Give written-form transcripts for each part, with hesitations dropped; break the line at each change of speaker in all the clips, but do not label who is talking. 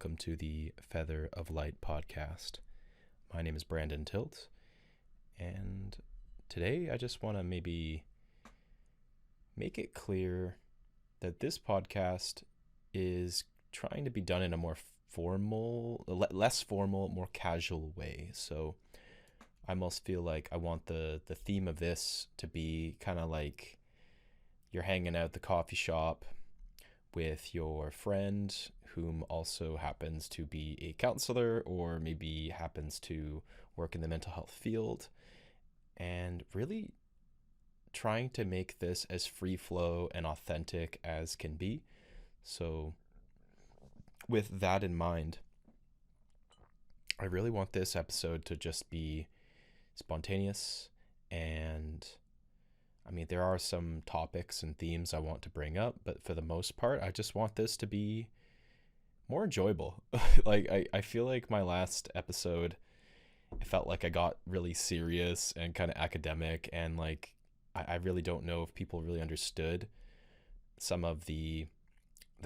welcome to the Feather of Light podcast. My name is Brandon Tilt, and today I just want to maybe make it clear that this podcast is trying to be done in a more formal, less formal, more casual way. So I almost feel like I want the theme of this to be kind of like you're hanging out at the coffee shop with your friend whom also happens to be a counselor or maybe happens to work in the mental health field, and really trying to make this as free flow and authentic as can be. So with that in mind, I really want this episode to just be spontaneous, and I mean, there are some topics and themes I want to bring up, but for the most part, I just want this to be more enjoyable. I feel like my last episode, I felt like I got really serious and kind of academic, and I really don't know if people really understood some of the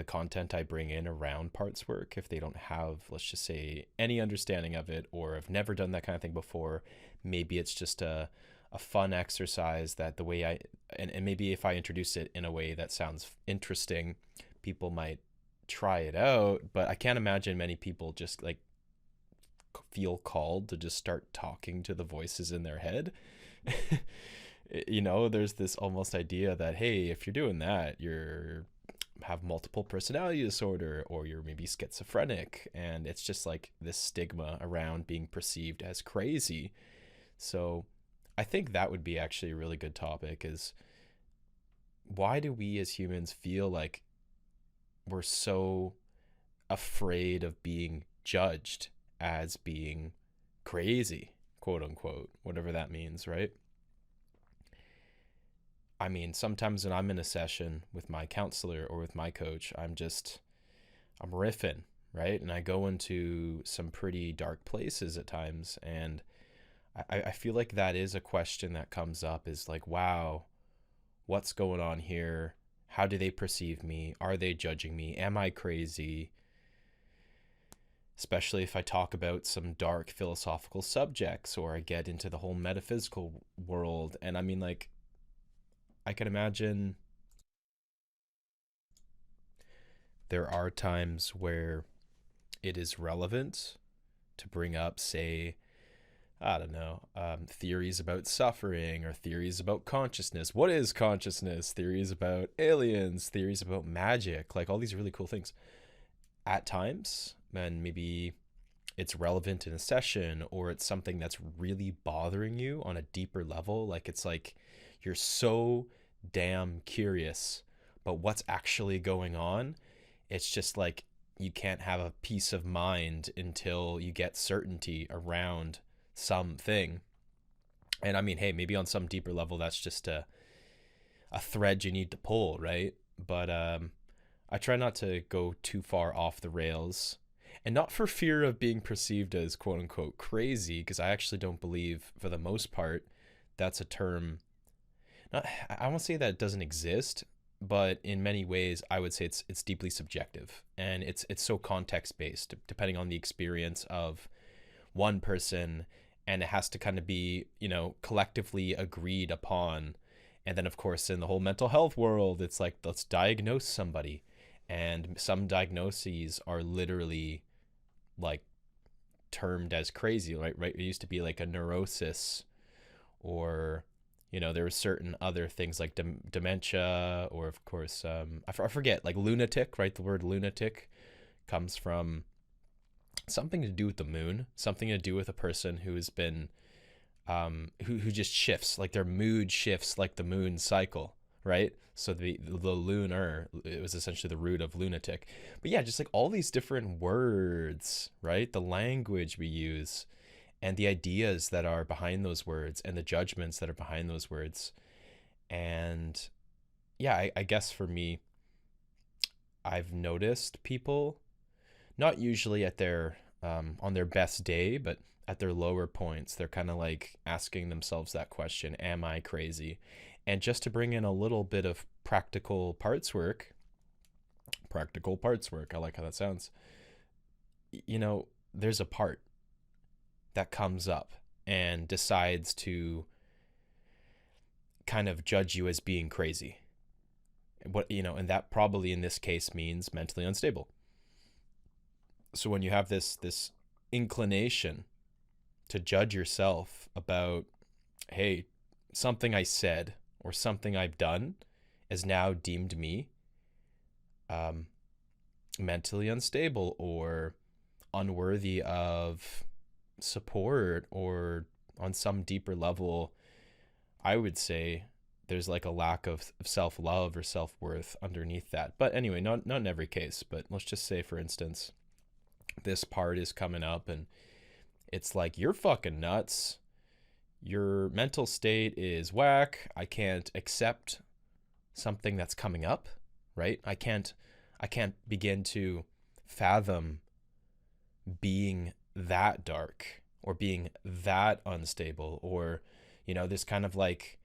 content I bring in around parts work, if they don't have, let's just say, any understanding of it, or have never done that kind of thing before. Maybe it's just a fun exercise that the way and maybe if I introduce it in a way that sounds interesting, people might try it out, but I can't imagine many people just feel called to just start talking to the voices in their head. There's this almost idea that, hey, if you're doing that, you're have multiple personality disorder, or you're maybe schizophrenic, and it's just like this stigma around being perceived as crazy. So I think that would be actually a really good topic, is why do we as humans feel like we're so afraid of being judged as being crazy, quote unquote, whatever that means, right? I mean, sometimes when I'm in a session with my counselor or with my coach, I'm riffing, right? And I go into some pretty dark places at times, and I feel like that is a question that comes up, is like, wow, what's going on here? How do they perceive me? Are they judging me? Am I crazy? Especially if I talk about some dark philosophical subjects, or I get into the whole metaphysical world. And I mean, I can imagine there are times where it is relevant to bring up, say, I don't know, theories about suffering, or theories about consciousness. What is consciousness? Theories about aliens, theories about magic, like all these really cool things. At times, and maybe it's relevant in a session, or it's something that's really bothering you on a deeper level. Like it's like you're so damn curious about what's actually going on. It's just like you can't have a peace of mind until you get certainty around something. And I mean, hey, maybe on some deeper level that's just a thread you need to pull, right? But I try not to go too far off the rails, and not for fear of being perceived as quote unquote crazy, because I actually don't believe, for the most part, that's a term. I won't say that it doesn't exist, but in many ways I would say it's deeply subjective, and it's so context based, depending on the experience of one person, and it has to kind of be, collectively agreed upon. And then of course in the whole mental health world, it's like, let's diagnose somebody, and some diagnoses are literally like termed as crazy, right? It used to be like a neurosis, or there were certain other things like dementia, or of course I forget, like lunatic, right? The word lunatic comes from something to do with the moon, something to do with a person who has been who just shifts, like their mood shifts like the moon cycle, right? So the lunar, it was essentially the root of lunatic. But yeah, just like all these different words, right? The language we use, and the ideas that are behind those words, and the judgments that are behind those words. And yeah, I guess for me, I've noticed people, not usually at their on their best day, but at their lower points, they're kind of like asking themselves that question, am I crazy? And just to bring in a little bit of practical parts work, I like how that sounds. there's a part that comes up and decides to kind of judge you as being crazy. And that probably in this case means mentally unstable. So when you have this inclination to judge yourself about, hey, something I said or something I've done is now deemed me mentally unstable or unworthy of support, or on some deeper level, I would say there's like a lack of self-love or self-worth underneath that. But anyway, not in every case, but let's just say, for instance, this part is coming up and it's like, you're fucking nuts. Your mental state is whack. I can't accept something that's coming up, right? I can't begin to fathom being that dark or being that unstable, or this kind of like,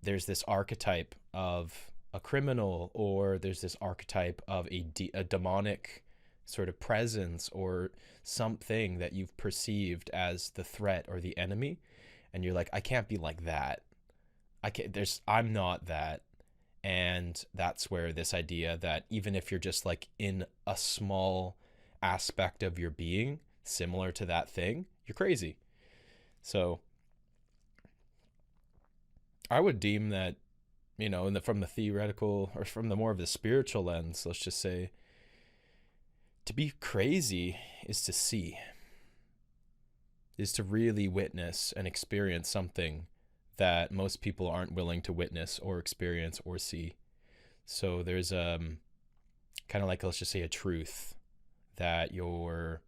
there's this archetype of a criminal, or there's this archetype of a demonic sort of presence or something that you've perceived as the threat or the enemy, and you're like, I can't be like that. I'm not that. And that's where this idea that even if you're just like in a small aspect of your being similar to that thing, you're crazy. So I would deem that, from the theoretical, or from the more of the spiritual lens, let's just say, to be crazy is to see, is to really witness and experience something that most people aren't willing to witness or experience or see. So there's kind of like, let's just say, a truth that you're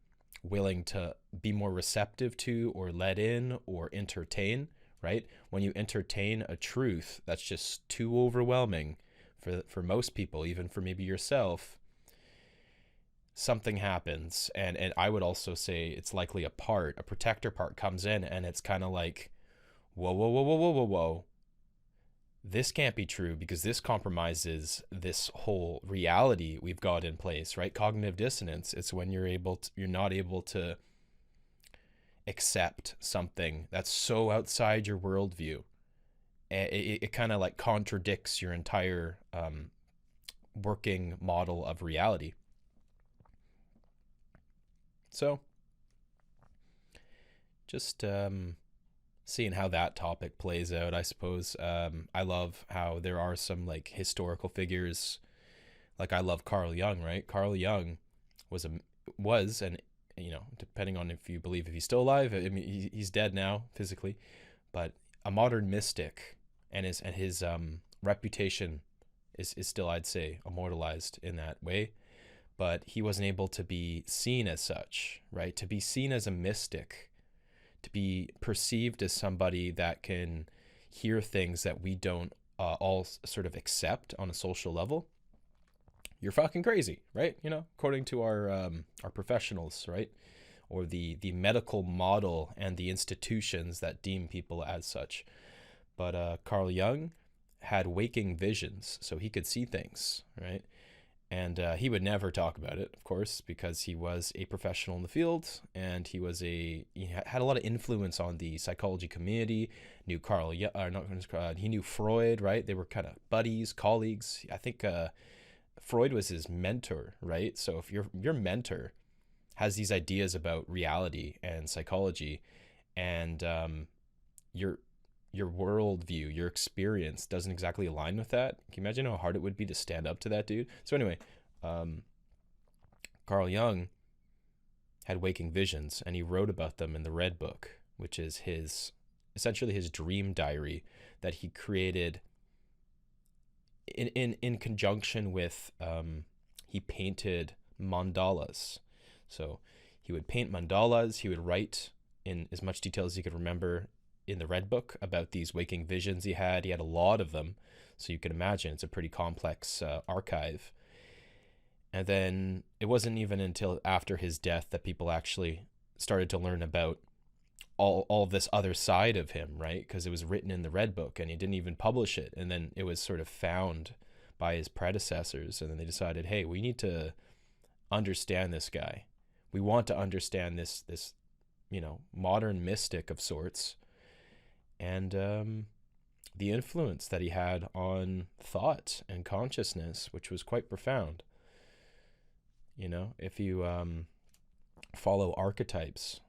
willing to be more receptive to, or let in, or entertain, right? When you entertain a truth that's just too overwhelming for most people, even for maybe yourself, something happens. And I would also say it's likely a protector part comes in, and it's kind of like, whoa. This can't be true, because this compromises this whole reality we've got in place, right? Cognitive dissonance. It's when you're not able to accept something that's so outside your worldview. It kind of like contradicts your entire working model of reality. So just seeing how that topic plays out, I suppose. I love how there are some like historical figures. Like, I love Carl Jung, right? Carl Jung was and depending on if you believe if he's still alive, I mean, he's dead now physically, but a modern mystic, and his reputation is still, I'd say, immortalized in that way. But he wasn't able to be seen as such, right? To be seen as a mystic, to be perceived as somebody that can hear things that we don't all sort of accept on a social level, you're fucking crazy, right? According to our professionals, right? Or the medical model and the institutions that deem people as such. But Carl Jung had waking visions, so he could see things, right? And he would never talk about it, of course, because he was a professional in the field, and he had a lot of influence on the psychology community. Knew he knew Freud, right? They were kind of buddies, colleagues. I think Freud was his mentor, right? So if your mentor has these ideas about reality and psychology, and your worldview, your experience doesn't exactly align with that, can you imagine how hard it would be to stand up to that dude? So anyway, Carl Jung had waking visions, and he wrote about them in the Red Book, which is essentially his dream diary that he created in conjunction with he painted mandalas. So he would paint mandalas, he would write in as much detail as he could remember in the Red Book about these waking visions he had. He had a lot of them, so you can imagine it's a pretty complex archive. And then it wasn't even until after his death that people actually started to learn about all this other side of him, right? Because it was written in the Red Book, and he didn't even publish it. And then it was sort of found by his predecessors, and then they decided, hey, we need to understand this guy. We want to understand this modern mystic of sorts, and the influence that he had on thought and consciousness, which was quite profound. If you follow archetypes,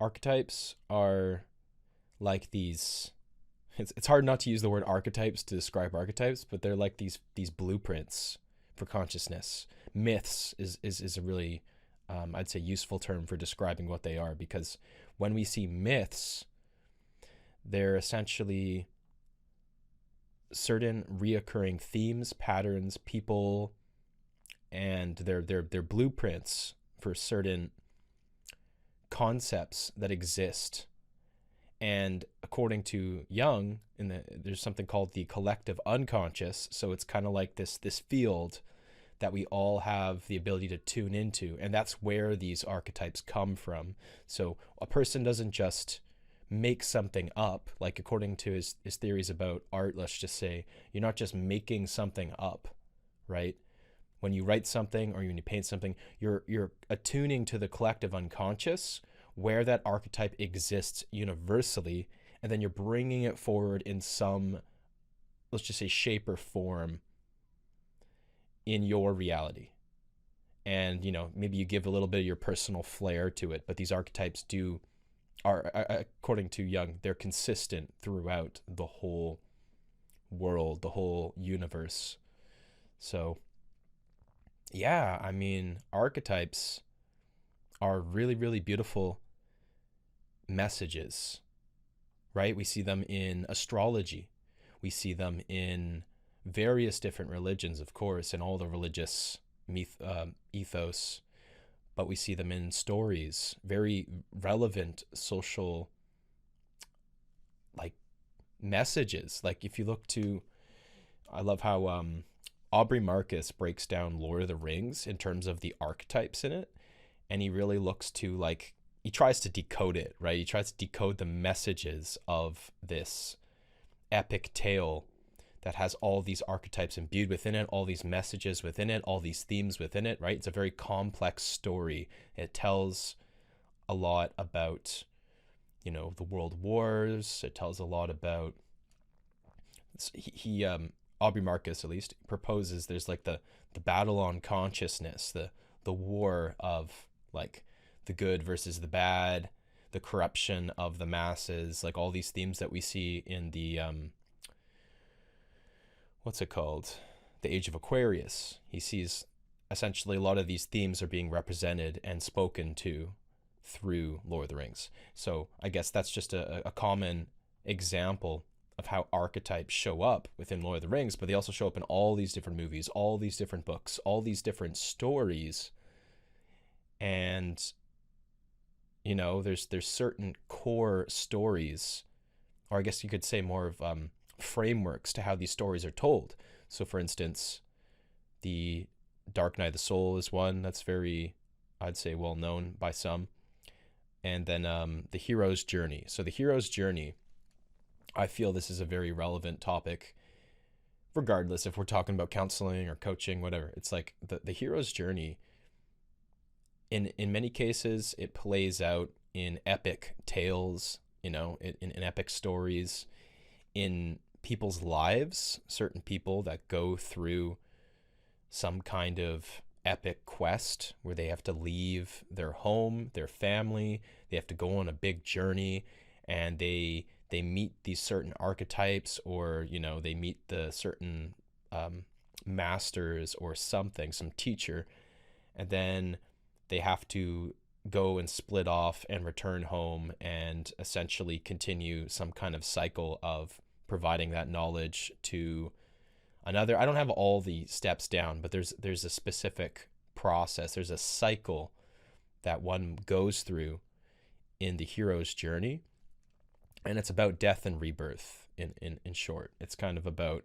archetypes are like these. It's hard not to use the word archetypes to describe archetypes, but they're like these blueprints for consciousness. Myths is a really, I'd say, useful term for describing what they are, because when we see myths, they're essentially certain reoccurring themes, patterns, people, and they're blueprints for certain concepts that exist. And according to Jung, there's something called the collective unconscious. So it's kind of like this field that we all have the ability to tune into, and that's where these archetypes come from. So a person doesn't just make something up, like according to his theories about art, let's just say, you're not just making something up, right? When you write something or when you paint something, you're attuning to the collective unconscious, where that archetype exists universally, and then you're bringing it forward in some, let's just say, shape or form in your reality. And maybe you give a little bit of your personal flair to it, but these archetypes are, according to Jung, they're consistent throughout the whole world, the whole universe. So yeah, I mean, archetypes are really, really beautiful messages, right? We see them in astrology. We see them in various different religions, of course, and all the religious ethos, but we see them in stories, very relevant social messages. Like if you look to, I love how Aubrey Marcus breaks down Lord of the Rings in terms of the archetypes in it, and he really looks to he tries to decode it, right? He tries to decode the messages of this epic tale that has all these archetypes imbued within it, all these messages within it, all these themes within it, right? It's a very complex story. It tells a lot about, the world wars. It tells a lot about, Aubrey Marcus, at least, proposes there's the battle on consciousness, the war of the good versus the bad, the corruption of the masses, all these themes that we see in the what's it called? The Age of Aquarius. He sees essentially a lot of these themes are being represented and spoken to through Lord of the Rings. So I guess that's just a common example of how archetypes show up within Lord of the Rings, but they also show up in all these different movies, all these different books, all these different stories. And there's certain core stories, or I guess you could say more of frameworks to how these stories are told. So for instance, the Dark Night of the Soul is one that's very, I'd say, well known by some. And then the hero's journey. So the hero's journey, I feel this is a very relevant topic, regardless if we're talking about counseling or coaching, whatever. It's the hero's journey, in many cases, it plays out in epic tales, in epic stories, in people's lives, certain people that go through some kind of epic quest where they have to leave their home, their family, they have to go on a big journey, and they meet these certain archetypes, or they meet the certain masters or something, some teacher, and then they have to go and split off and return home and essentially continue some kind of cycle of providing that knowledge to another. I don't have all the steps down, but there's a specific process. There's a cycle that one goes through in the hero's journey, and it's about death and rebirth in short. It's kind of about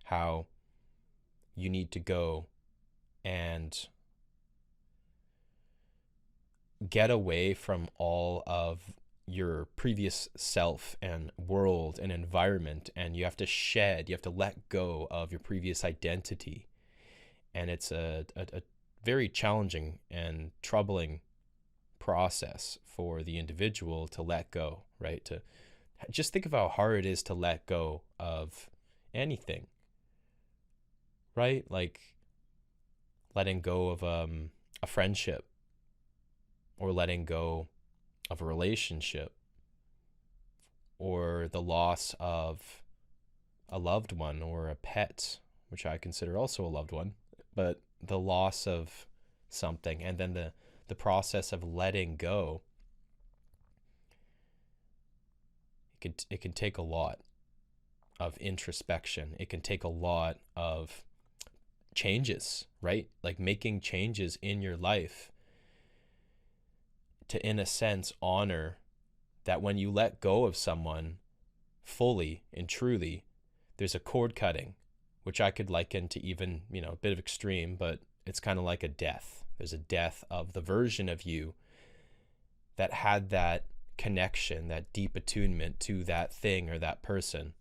how you need to go and get away from all of your previous self and world and environment, and you have to let go of your previous identity. And it's a very challenging and troubling process for the individual to let go, right? To just think of how hard it is to let go of anything, right? Like letting go of a friendship, or letting go of a relationship, or the loss of a loved one or a pet, which I consider also a loved one, but the loss of something, and then the process of letting go, it can take a lot of introspection. It can take a lot of changes, right? Like making changes in your life to, in a sense, honor that when you let go of someone fully and truly, there's a cord cutting, which I could liken to even, a bit of extreme, but it's kind of like a death. There's a death of the version of you that had that connection, that deep attunement to that thing or that person.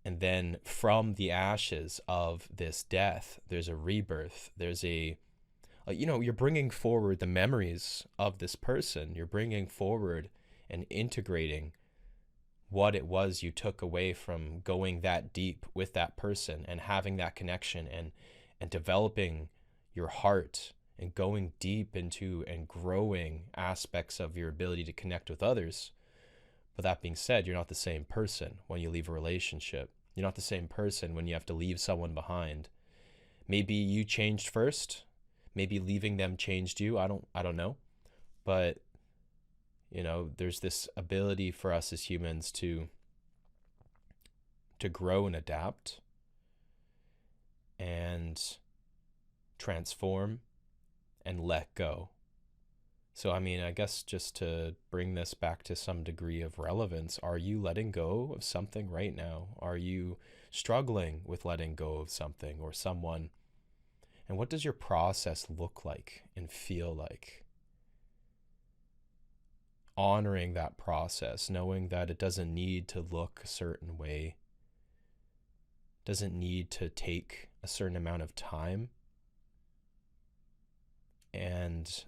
And then from the ashes of this death, there's a rebirth. There's you're bringing forward the memories of this person. You're bringing forward and integrating what it was you took away from going that deep with that person and having that connection, and developing your heart and going deep into and growing aspects of your ability to connect with others. But that being said, you're not the same person when you leave a relationship. You're not the same person when you have to leave someone behind. Maybe you changed first. Maybe leaving them changed you. I don't know. But there's this ability for us as humans to grow and adapt and transform and let go. So, I guess just to bring this back to some degree of relevance, are you letting go of something right now? Are you struggling with letting go of something or someone? And what does your process look like and feel like? Honoring that process, knowing that it doesn't need to look a certain way, doesn't need to take a certain amount of time. And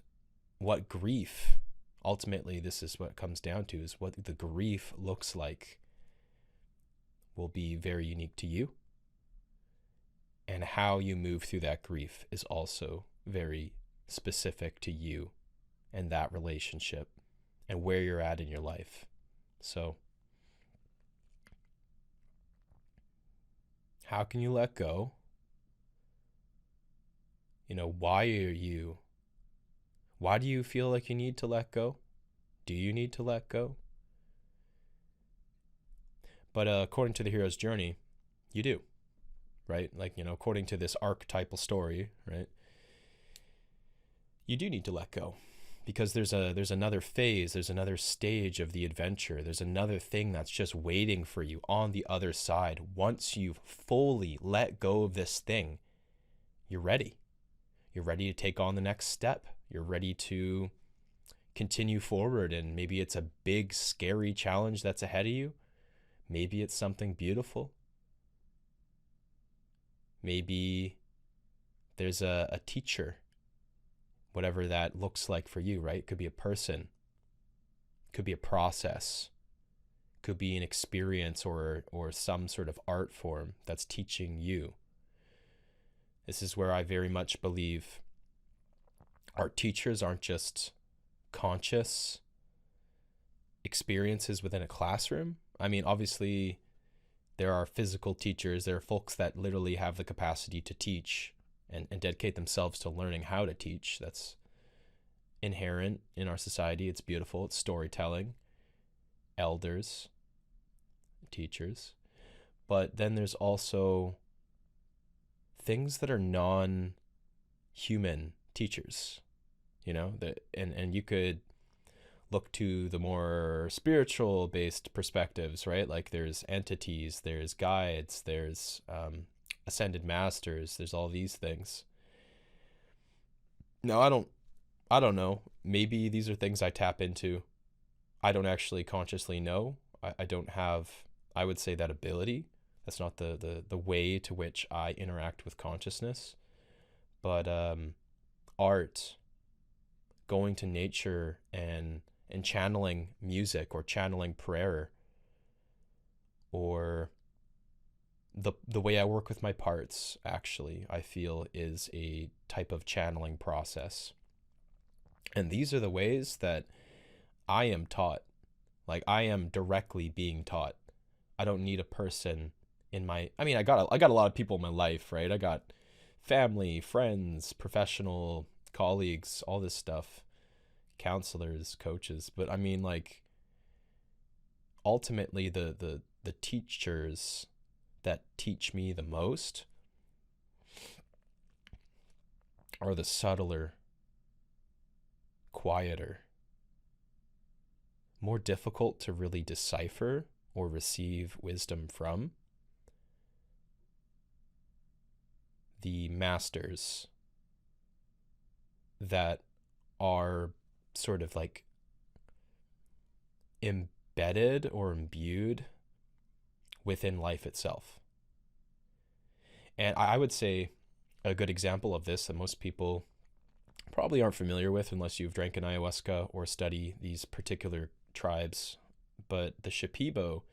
what grief, ultimately, this is what it comes down to, is what the grief looks like will be very unique to you. And how you move through that grief is also very specific to you and that relationship and where you're at in your life. So, how can you let go? Why do you feel like you need to let go? Do you need to let go? But according to the hero's journey, you do, right? Like, according to this archetypal story, right? You do need to let go, because there's another phase, there's another stage of the adventure. There's another thing that's just waiting for you on the other side. Once you've fully let go of this thing, you're ready. You're ready to take on the next step. You're ready to continue forward, and maybe it's a big, scary challenge that's ahead of you. Maybe it's something beautiful. Maybe there's a teacher, whatever that looks like for you, right? It could be a person, could be a process, could be an experience or some sort of art form that's teaching you. This is where I very much believe art teachers aren't just conscious experiences within a classroom. Obviously, there are physical teachers. There are folks that literally have the capacity to teach and dedicate themselves to learning how to teach. That's inherent in our society. It's beautiful. It's storytelling. Elders, teachers. But then there's also things that are non-human teachers, and you could look to the more spiritual based perspectives, right? Like there's entities, there's guides, there's ascended masters, there's all these things. Now, I don't know. Maybe these are things I tap into. I don't actually consciously know. I don't have, I would say, that ability. That's not the way to which I interact with consciousness. But art, going to nature and channeling music or channeling prayer, or the way I work with my parts, actually, I feel is a type of channeling process. And these are the ways that I am taught. Like, I am directly being taught. I don't need a person in my, I mean, I got a lot of people in my life, right? I got family, friends, professional colleagues, all this stuff, counselors, coaches. But I mean, like, ultimately the teachers that teach me the most are the subtler, quieter, more difficult to really decipher or receive wisdom from. The masters that are sort of like embedded or imbued within life itself. And I would say a good example of this that most people probably aren't familiar with unless you've drank an ayahuasca or study these particular tribes, but the Shipibo,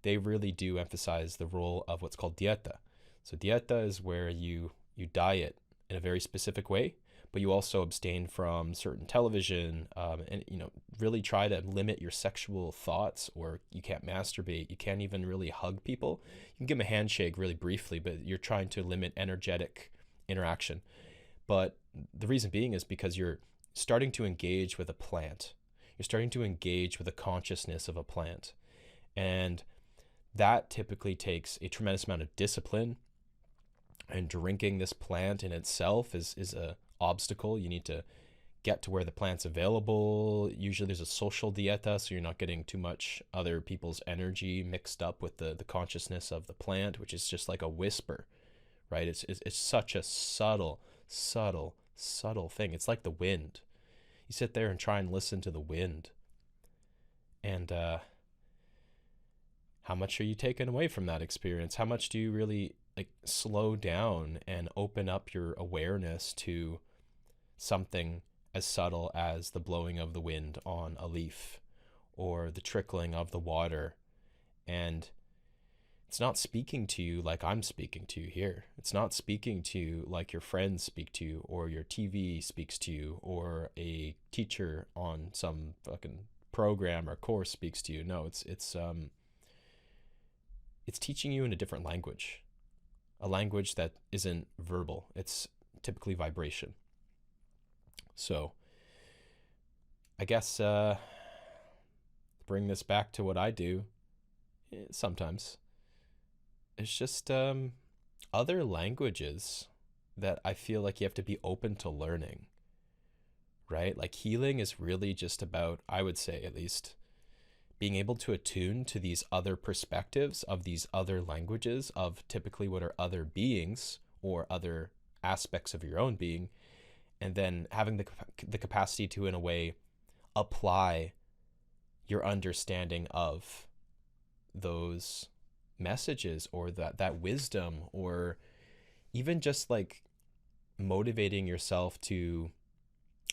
they really do emphasize the role of what's called dieta. So dieta is where you diet in a very specific way, but you also abstain from certain television, and really try to limit your sexual thoughts. Or you can't masturbate, you can't even really hug people. You can give them a handshake really briefly, but you're trying to limit energetic interaction. But the reason being is because you're starting to engage with a plant. You're starting to engage with the consciousness of a plant. And that typically takes a tremendous amount of discipline. And drinking this plant in itself is a obstacle. You need to get to where the plant's available. Usually there's a social dieta, so you're not getting too much other people's energy mixed up with the consciousness of the plant, which is just like a whisper, right? It's such a subtle thing. It's like the wind. You sit there and try and listen to the wind, and how much are you taking away from that experience? How much do you really like slow down and open up your awareness to something as subtle as the blowing of the wind on a leaf or the trickling of the water? And it's not speaking to you like I'm speaking to you here. It's not speaking to you like your friends speak to you, or your TV speaks to you, or a teacher on some fucking program or course speaks to you. No, it's teaching you in a different language, a language that isn't verbal. It's typically vibration. So I guess bring this back to what I do sometimes. It's just other languages that I feel like you have to be open to learning, right? Like healing is really just about, I would say at least, being able to attune to these other perspectives of these other languages of typically what are other beings or other aspects of your own being, and then having the capacity to, in a way, apply your understanding of those messages or that wisdom, or even just like motivating yourself to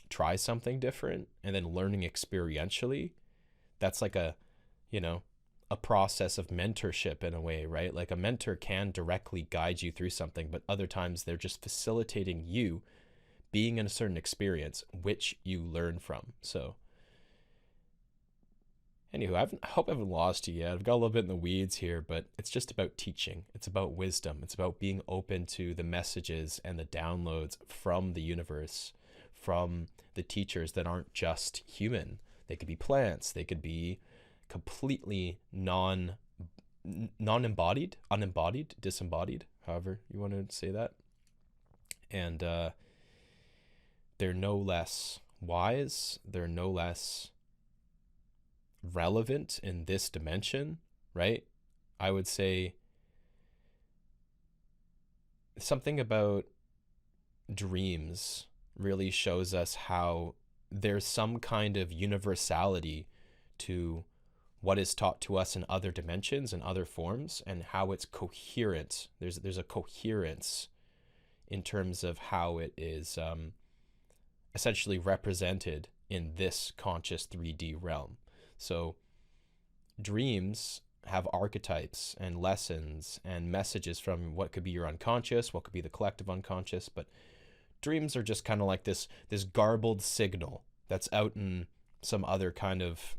try something different and then learning experientially. That's like a process of mentorship in a way, right? Like a mentor can directly guide you through something, but other times they're just facilitating you being in a certain experience, which you learn from. So anywho, I hope I haven't lost you yet. I've got a little bit in the weeds here, but it's just about teaching. It's about wisdom. It's about being open to the messages and the downloads from the universe, from the teachers that aren't just human. They could be plants. They could be completely non-embodied, unembodied, disembodied, however you want to say that. And they're no less wise. They're no less relevant in this dimension, right? I would say something about dreams really shows us how there's some kind of universality to what is taught to us in other dimensions and other forms, and how it's coherent. There's a coherence in terms of how it is essentially represented in this conscious 3D realm. So dreams have archetypes and lessons and messages from what could be your unconscious, what could be the collective unconscious, but dreams are just kind of like this garbled signal that's out in some other kind of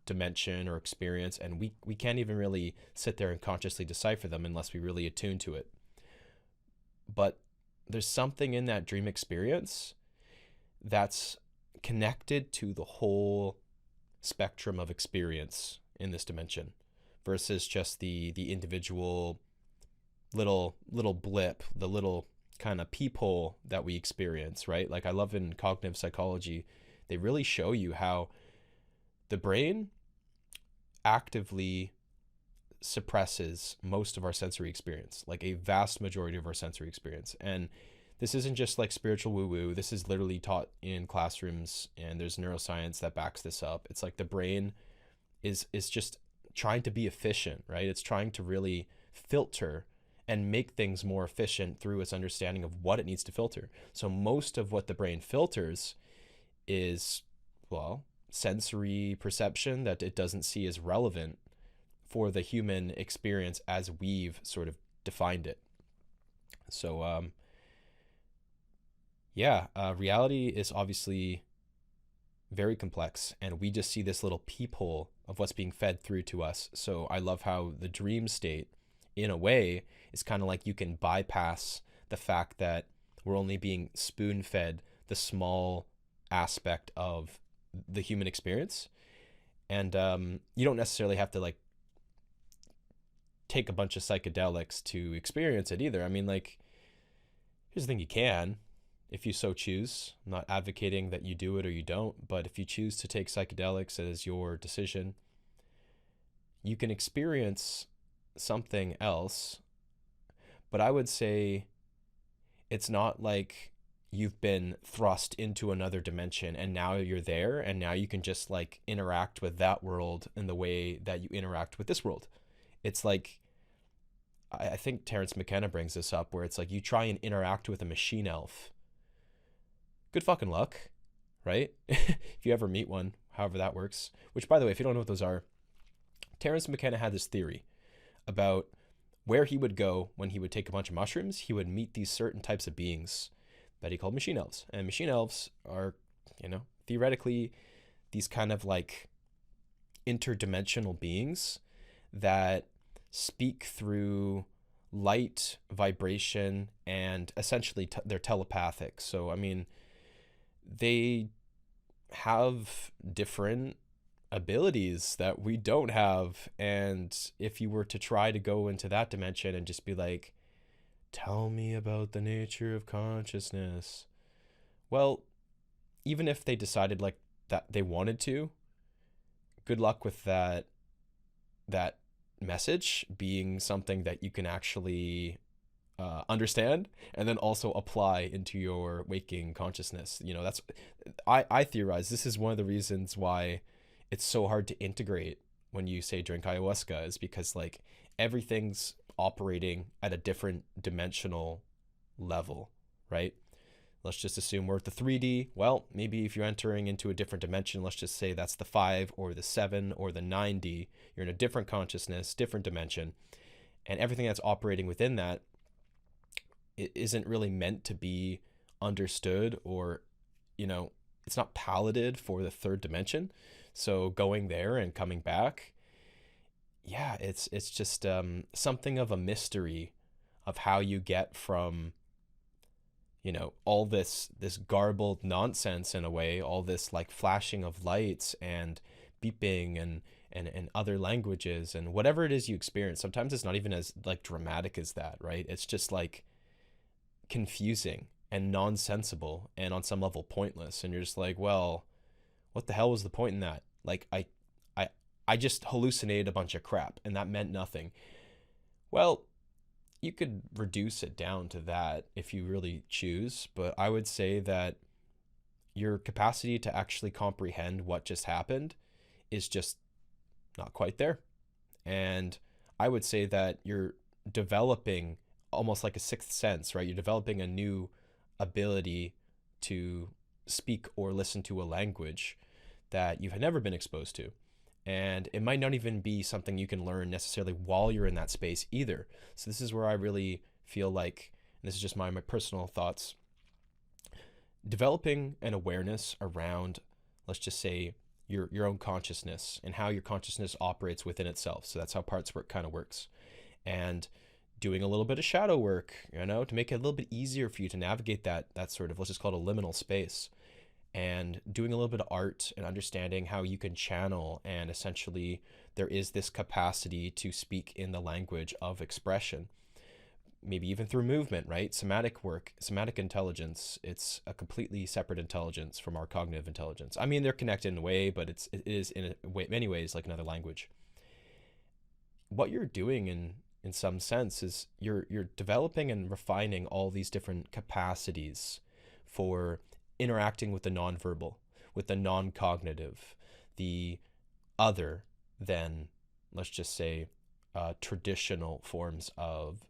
dimension or experience, and we can't even really sit there and consciously decipher them unless we really attune to it. But there's something in that dream experience that's connected to the whole spectrum of experience in this dimension versus just the individual little blip, the little kind of peephole that we experience, right? Like I love in cognitive psychology, they really show you how the brain actively suppresses most of our sensory experience, like a vast majority of our sensory experience. And this isn't just like spiritual woo-woo. This is literally taught in classrooms, and there's neuroscience that backs this up. It's like the brain is just trying to be efficient, right? It's trying to really filter and make things more efficient through its understanding of what it needs to filter. So most of what the brain filters is, well, sensory perception that it doesn't see as relevant for the human experience as we've sort of defined it. So, reality is obviously very complex, and we just see this little peephole of what's being fed through to us. So I love how the dream state, in a way, is kind of like you can bypass the fact that we're only being spoon-fed the small aspect of the human experience. And you don't necessarily have to like take a bunch of psychedelics to experience it either. I mean, like, here's the thing, you can, if you so choose. I'm not advocating that you do it or you don't, but if you choose to take psychedelics as your decision, you can experience something else. But I would say it's not like you've been thrust into another dimension and now you're there and now you can just like interact with that world in the way that you interact with this world. It's like, I think Terence McKenna brings this up, where it's like you try and interact with a machine elf. Good fucking luck, right? If you ever meet one, however that works. Which, by the way, if you don't know what those are, Terence McKenna had this theory about where he would go when he would take a bunch of mushrooms. He would meet these certain types of beings that he called machine elves. And machine elves are, theoretically these kind of like interdimensional beings that speak through light, vibration, and essentially they're telepathic. So, I mean, they have different abilities that we don't have. And if you were to try to go into that dimension and just be like, tell me about the nature of consciousness, well, even if they decided like that they wanted to, good luck with that message being something that you can actually understand and then also apply into your waking consciousness. That's, I theorize this is one of the reasons why it's so hard to integrate when you say drink ayahuasca, is because like everything's operating at a different dimensional level, right? Let's just assume we're at the 3D. Well, maybe if you're entering into a different dimension, let's just say that's the 5 or the 7 or the 9D. You're in a different consciousness, different dimension. And everything that's operating within that, it isn't really meant to be understood, or, it's not palated for the third dimension. So going there and coming back, yeah, it's just something of a mystery of how you get from all this garbled nonsense, in a way, all this like flashing of lights and beeping and other languages and whatever it is you experience. Sometimes it's not even as like dramatic as that, right? It's just like confusing and nonsensible and on some level pointless. And you're just like, well, what the hell was the point in that? Like I just hallucinated a bunch of crap and that meant nothing. Well, you could reduce it down to that if you really choose, but I would say that your capacity to actually comprehend what just happened is just not quite there. And I would say that you're developing almost like a sixth sense, right? You're developing a new ability to speak or listen to a language that you've never been exposed to. And it might not even be something you can learn necessarily while you're in that space either. So this is where I really feel like, and this is just my personal thoughts, developing an awareness around, let's just say, your own consciousness and how your consciousness operates within itself. So that's how parts work kind of works. And doing a little bit of shadow work, to make it a little bit easier for you to navigate that sort of, let's just call it a liminal space. And doing a little bit of art and understanding how you can channel, and essentially there is this capacity to speak in the language of expression, maybe even through movement, right? Somatic work, somatic intelligence, it's a completely separate intelligence from our cognitive intelligence. I mean, they're connected in a way, but it is in many ways like another language. What you're doing in some sense is you're developing and refining all these different capacities for interacting with the nonverbal, with the non-cognitive, the other than, let's just say, traditional forms of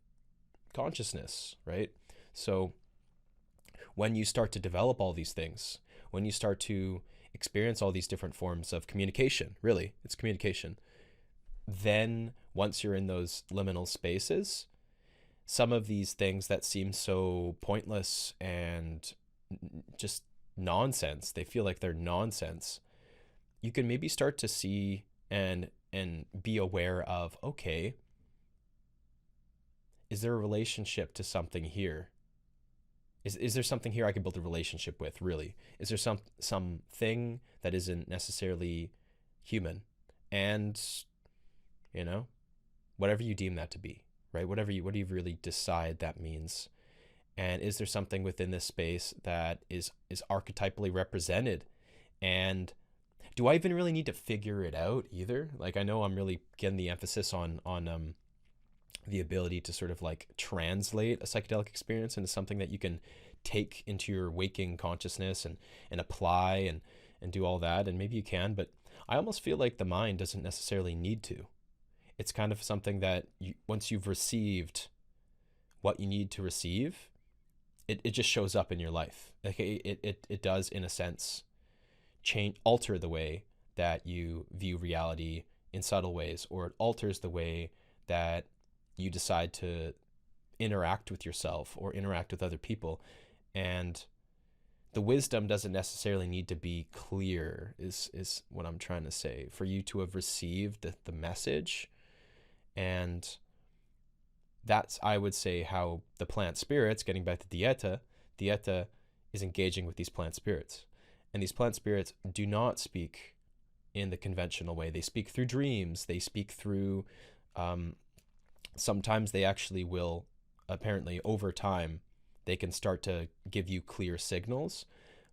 consciousness, right? So when you start to develop all these things, when you start to experience all these different forms of communication, really, it's communication, then once you're in those liminal spaces, some of these things that seem so pointless and just nonsense, they feel like they're nonsense, you can maybe start to see and be aware of, okay, is there a relationship to something here? Is there something here I can build a relationship with, really? Is there something that isn't necessarily human? And, whatever you deem that to be, right? What do you really decide that means? And is there something within this space that is archetypally represented? And do I even really need to figure it out either? Like, I know I'm really getting the emphasis on the ability to sort of like translate a psychedelic experience into something that you can take into your waking consciousness and apply and do all that. And maybe you can, but I almost feel like the mind doesn't necessarily need to. It's kind of something that once you've received what you need to receive, it just shows up in your life. Like it does, in a sense, alter the way that you view reality in subtle ways, or it alters the way that you decide to interact with yourself or interact with other people. And the wisdom doesn't necessarily need to be clear, is what I'm trying to say, for you to have received the message. And that's, I would say, how the plant spirits, getting back to Dieta is engaging with these plant spirits. And these plant spirits do not speak in the conventional way. They speak through dreams. They speak through, sometimes they actually will, apparently over time, they can start to give you clear signals.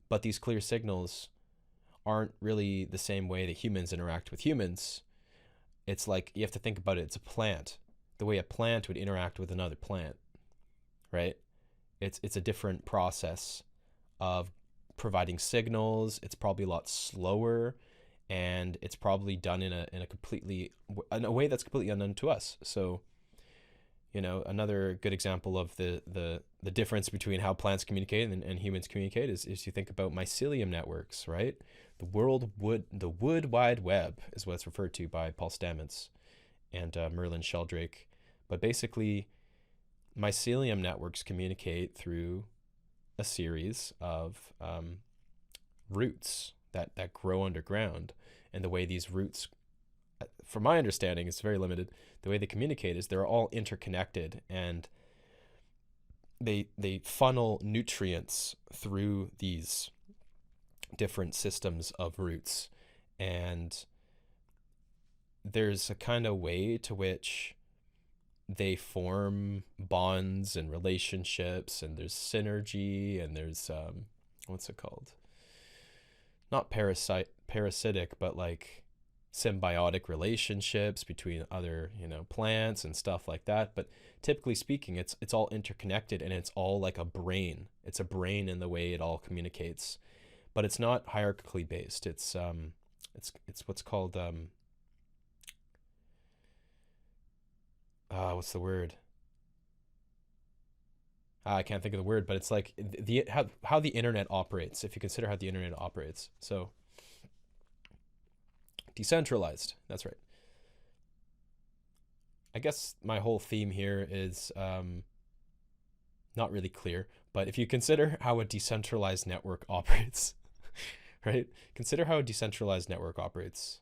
But these clear signals aren't really the same way that humans interact with humans. It's like, you have to think about it, it's a plant. The way a plant would interact with another plant, right? It's a different process of providing signals. It's probably a lot slower, and it's probably done in a way that's completely unknown to us. So, another good example of the difference between how plants communicate and humans communicate is you think about mycelium networks, right? The wood wide web is what it's referred to by Paul Stamets and Merlin Sheldrake. But basically, mycelium networks communicate through a series of roots that grow underground. And the way these roots, from my understanding, it's very limited, the way they communicate is they're all interconnected, and they funnel nutrients through these different systems of roots. And there's a kind of way to which they form bonds and relationships, and there's synergy, and there's what's it called? Not parasitic, but like symbiotic relationships between other, plants and stuff like that. But typically speaking, it's all interconnected, and it's all like a brain. It's a brain in the way it all communicates, but it's not hierarchically based. It's what's called what's the word? I can't think of the word, but it's like how the internet operates, if you consider how the internet operates. So decentralized, that's right. I guess my whole theme here is not really clear, but if you consider how a decentralized network operates, right? Consider how a decentralized network operates.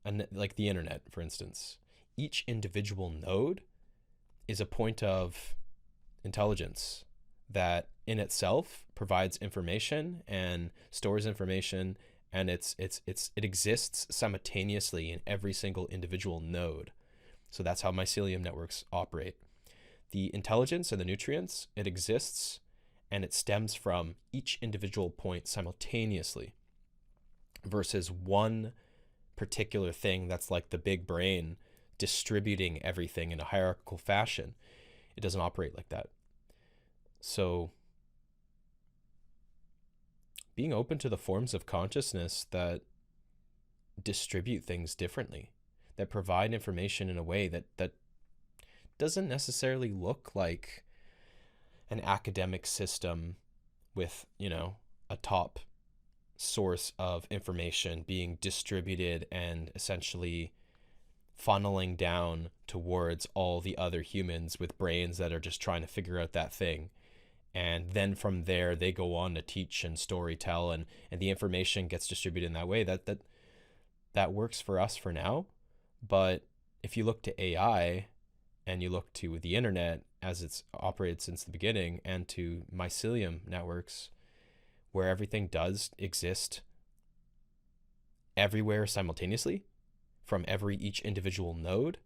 And like the internet, for instance, each individual node is a point of intelligence that in itself provides information and stores information, and it exists simultaneously in every single individual node. So that's how mycelium networks operate. The intelligence and the nutrients, it exists and it stems from each individual point simultaneously versus one particular thing that's like the big brain distributing everything in a hierarchical fashion. It doesn't operate like that. So being open to the forms of consciousness that distribute things differently, that provide information in a way that doesn't necessarily look like an academic system with, a top source of information being distributed and essentially funneling down towards all the other humans with brains that are just trying to figure out that thing. And then from there, they go on to teach and storytell, and the information gets distributed in that way. That works for us for now. But if you look to AI and you look to the internet as it's operated since the beginning, and to mycelium networks, where everything does exist everywhere simultaneously from each individual node,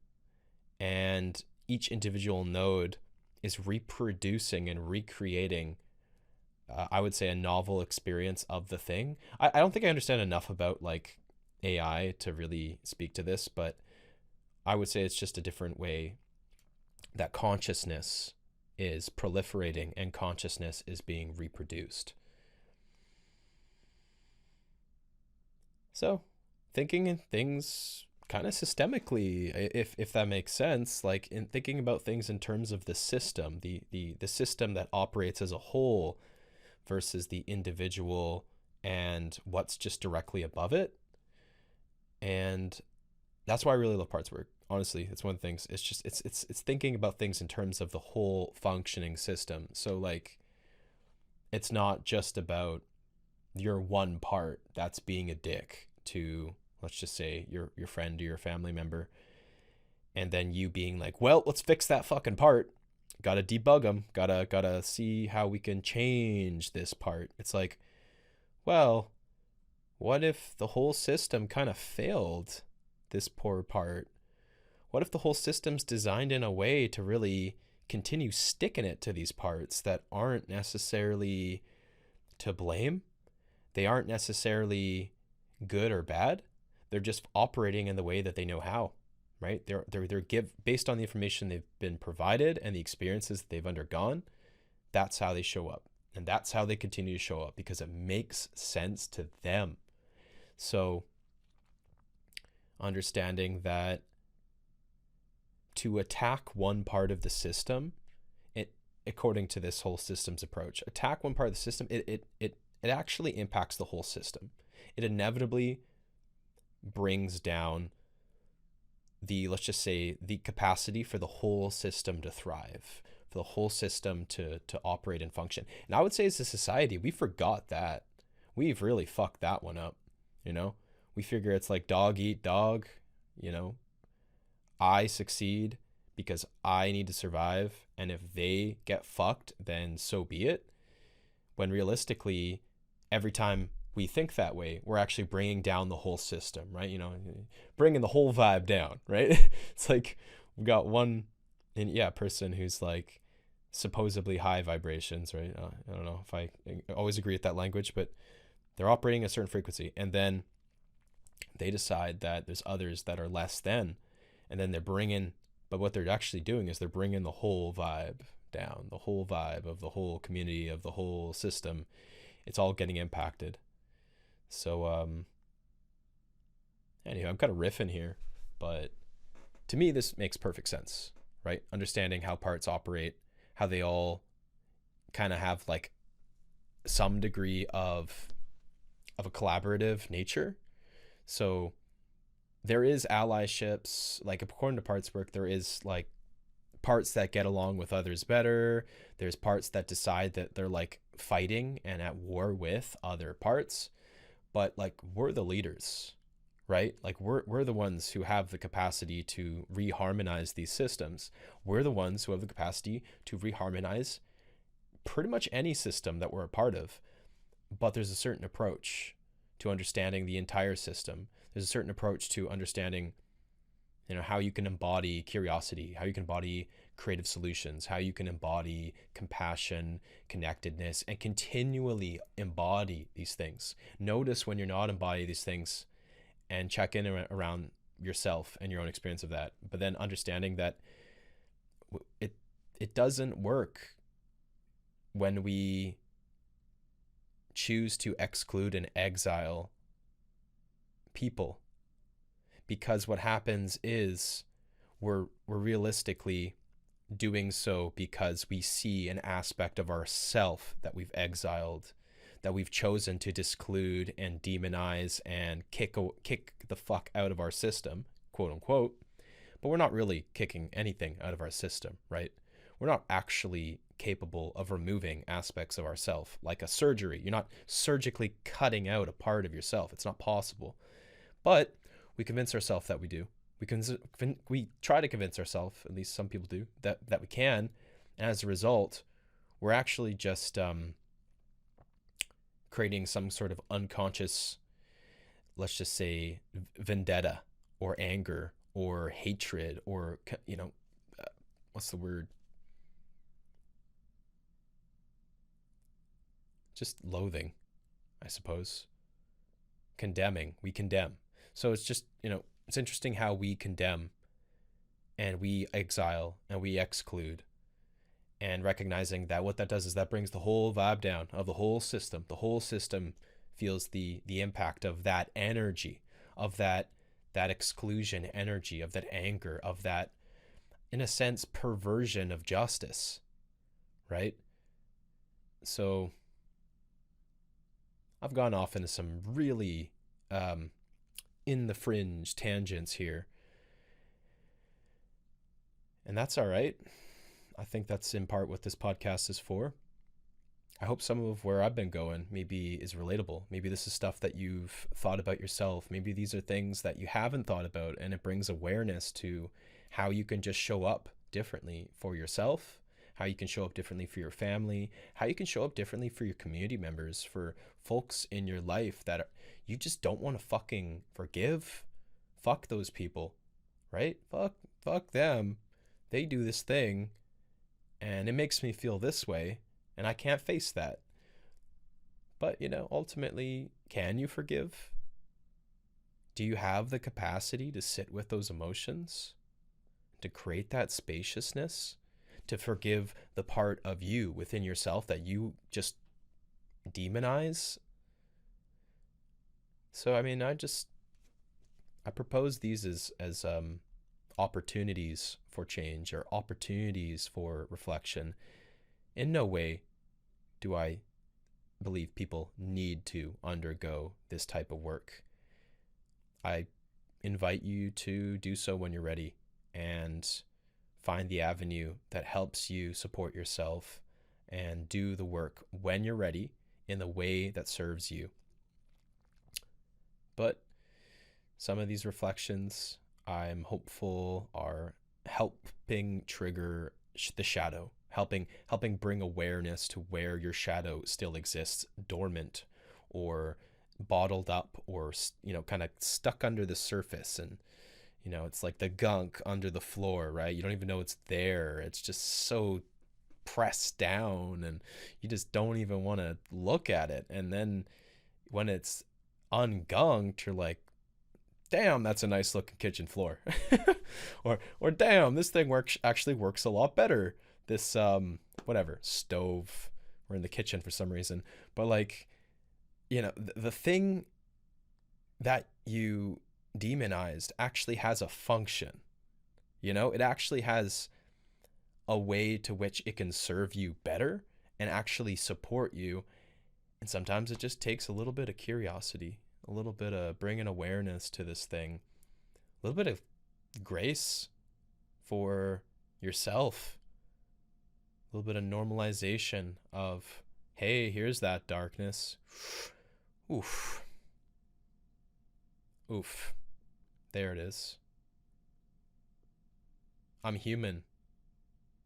and each individual node is reproducing and recreating, I would say, a novel experience of the thing. I don't think I understand enough about like AI to really speak to this, but I would say it's just a different way that consciousness is proliferating and consciousness is being reproduced. So thinking in things kind of systemically, if that makes sense, like in thinking about things in terms of the system, the system that operates as a whole versus the individual and what's just directly above it. And that's why I really love parts work. Honestly, it's one of the things. It's just it's thinking about things in terms of the whole functioning system. So like, it's not just about your one part that's being a dick to, let's just say, your friend or your family member, and then you being like, well, let's fix that fucking part. Gotta debug them. Gotta see how we can change this part. It's like, well, what if the whole system kind of failed this poor part? What if the whole system's designed in a way to really continue sticking it to these parts that aren't necessarily to blame? They aren't necessarily good or bad. They're just operating in the way that they know how, right? They're based on the information they've been provided and the experiences that they've undergone. That's how they show up. And that's how they continue to show up, because it makes sense to them. So understanding that to attack one part of the system, according to this whole systems approach, attack one part of the system, it actually impacts the whole system. It inevitably brings down let's just say, the capacity for the whole system to thrive, for the whole system to operate and function. And I would say as a society, we forgot that. We've really fucked that one up. We figure it's like dog eat dog, I succeed because I need to survive, and if they get fucked, then so be it. When realistically, every time we think that way, we're actually bringing down the whole system, right? Bringing the whole vibe down, right? It's like we've got one person who's like supposedly high vibrations, right? I don't know if I always agree with that language, but they're operating a certain frequency, and then they decide that there's others that are less than, and then but what they're actually doing is they're bringing the whole vibe down, the whole vibe of the whole community, of the whole system. It's all getting impacted. So anyway, I'm kind of riffing here, but to me this makes perfect sense, right? Understanding how parts operate, how they all kind of have like some degree of a collaborative nature. So there is allyships, like according to parts work, there is like parts that get along with others better. There's parts that decide that they're like fighting and at war with other parts, but like we're the leaders, right? Like we're the ones who have the capacity to reharmonize these systems. We're the ones who have the capacity to reharmonize pretty much any system that we're a part of. But there's a certain approach to understanding the entire system. There's a certain approach to understanding, you know, how you can embody curiosity, how you can embody creative solutions, how you can embody compassion, connectedness, and continually embody these things. Notice when you're not embodying these things and check in around yourself and your own experience of that. But then understanding that it doesn't work when we choose to exclude and exile people, because what happens is we're realistically doing so because we see an aspect of ourself that we've exiled, that we've chosen to disclude and demonize and kick the fuck out of our system, quote unquote. But we're not really kicking anything out of our system, right? We're not actually capable of removing aspects of ourself like a surgery. You're not surgically cutting out a part of yourself. It's not possible. But we convince ourselves that we do. We try to convince ourselves, at least some people do, that we can. And as a result, we're actually just creating some sort of unconscious, let's just say, vendetta or anger or hatred or, you know, what's the word? Just loathing, I suppose. Condemning. We condemn. So it's just, you know, it's interesting how we condemn and we exile and we exclude, and recognizing that what that does is that brings the whole vibe down of the whole system. The whole system feels the impact of that energy, of that exclusion energy, of that anger, of that, in a sense, perversion of justice, right? So I've gone off into some really in the fringe tangents here. And that's all right. I think that's in part what this podcast is for. I hope some of where I've been going maybe is relatable. Maybe this is stuff that you've thought about yourself. Maybe these are things that you haven't thought about, and it brings awareness to how you can just show up differently for yourself, how you can show up differently for your family, how you can show up differently for your community members, for folks in your life that you just don't want to fucking forgive. Fuck those people, right? Fuck them. They do this thing and it makes me feel this way and I can't face that. But, you know, ultimately, can you forgive? Do you have the capacity to sit with those emotions, to create that spaciousness, to forgive the part of you within yourself that you just demonize? So, I mean, I propose these as opportunities for change or opportunities for reflection. In no way do I believe people need to undergo this type of work. I invite you to do so when you're ready and find the avenue that helps you support yourself and do the work when you're ready in the way that serves you. But some of these reflections, I'm hopeful, are helping trigger the shadow, helping bring awareness to where your shadow still exists, dormant or bottled up, or, you know, kind of stuck under the surface. And, you know, it's like the gunk under the floor, right? You don't even know it's there. It's just so pressed down and you just don't even want to look at it. And then when it's ungunked, you're like, damn, that's a nice looking kitchen floor. or damn, this thing actually works a lot better. This whatever stove, we're in the kitchen for some reason, but like, you know, the thing that you demonized actually has a function. You know, it actually has a way to which it can serve you better and actually support you. And sometimes it just takes a little bit of curiosity, a little bit of bringing awareness to this thing, a little bit of grace for yourself, a little bit of normalization of, hey, here's that darkness. Oof. Oof. There it is. I'm human.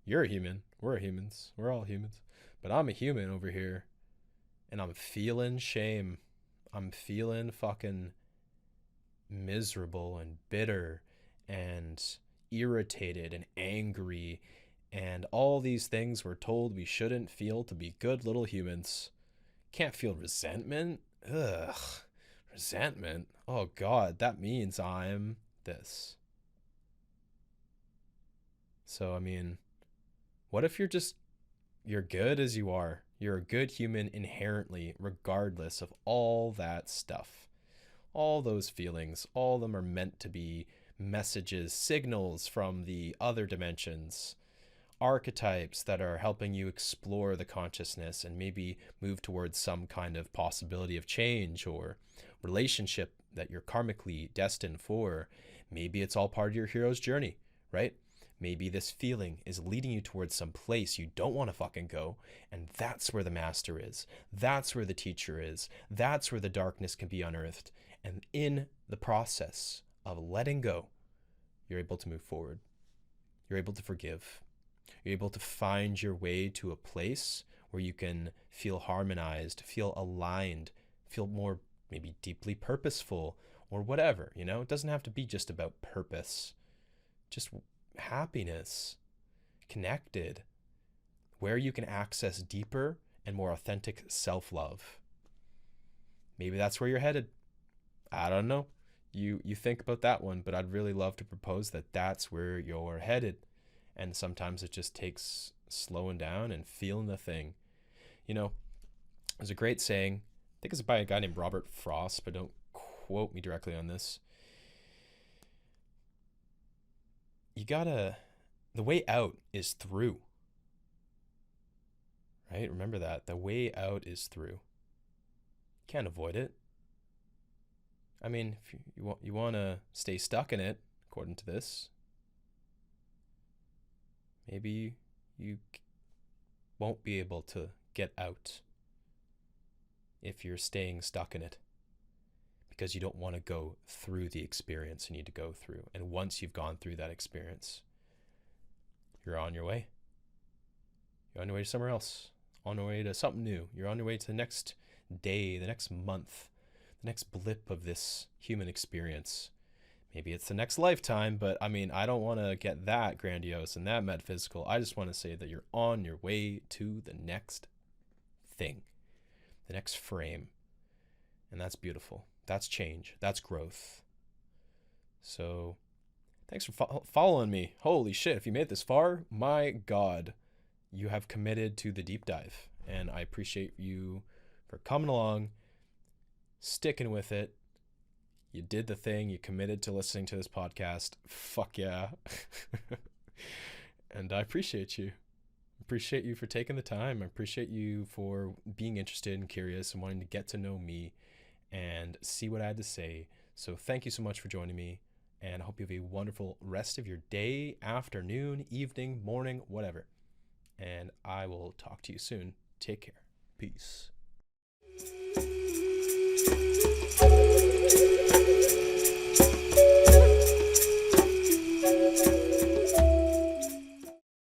You're a human. We're humans. We're all humans. But I'm a human over here. And I'm feeling shame. I'm feeling fucking miserable and bitter and irritated and angry and all these things we're told we shouldn't feel to be good little humans. Can't feel resentment? Ugh. Resentment? Oh God, that means I'm this. So, I mean, what if you're good as you are? You're a good human inherently, regardless of all that stuff. All those feelings, all of them are meant to be messages, signals from the other dimensions, archetypes that are helping you explore the consciousness and maybe move towards some kind of possibility of change or relationship that you're karmically destined for. Maybe it's all part of your hero's journey, right? Maybe this feeling is leading you towards some place you don't want to fucking go, and that's where the master is. That's where the teacher is. That's where the darkness can be unearthed. And in the process of letting go, you're able to move forward. You're able to forgive. You're able to find your way to a place where you can feel harmonized, feel aligned, feel more maybe deeply purposeful or whatever, you know? It doesn't have to be just about purpose. Just happiness, connected, where you can access deeper and more authentic self-love. Maybe that's where you're headed. I don't know. You think about that one, but I'd really love to propose that that's where you're headed. And sometimes it just takes slowing down and feeling the thing. You know, there's a great saying, I think it's by a guy named Robert Frost, but don't quote me directly on this. The way out is through. Right? Remember that. The way out is through. Can't avoid it. I mean, if you want to stay stuck in it, according to this, maybe you won't be able to get out if you're staying stuck in it because you don't want to go through the experience you need to go through. And once you've gone through that experience, you're on your way. You're on your way to somewhere else, on your way to something new. You're on your way to the next day, the next month, the next blip of this human experience. Maybe it's the next lifetime, but I mean, I don't want to get that grandiose and that metaphysical. I just want to say that you're on your way to the next thing, the next frame. And that's beautiful. That's change. That's growth. So thanks for following me. Holy shit. If you made it this far, my God, you have committed to the deep dive. And I appreciate you for coming along, sticking with it. You did the thing. You committed to listening to this podcast. Fuck yeah. And I appreciate you. Appreciate you for taking the time. I appreciate you for being interested and curious and wanting to get to know me and see what I had to say. So thank you so much for joining me. And I hope you have a wonderful rest of your day, afternoon, evening, morning, whatever. And I will talk to you soon. Take care. Peace.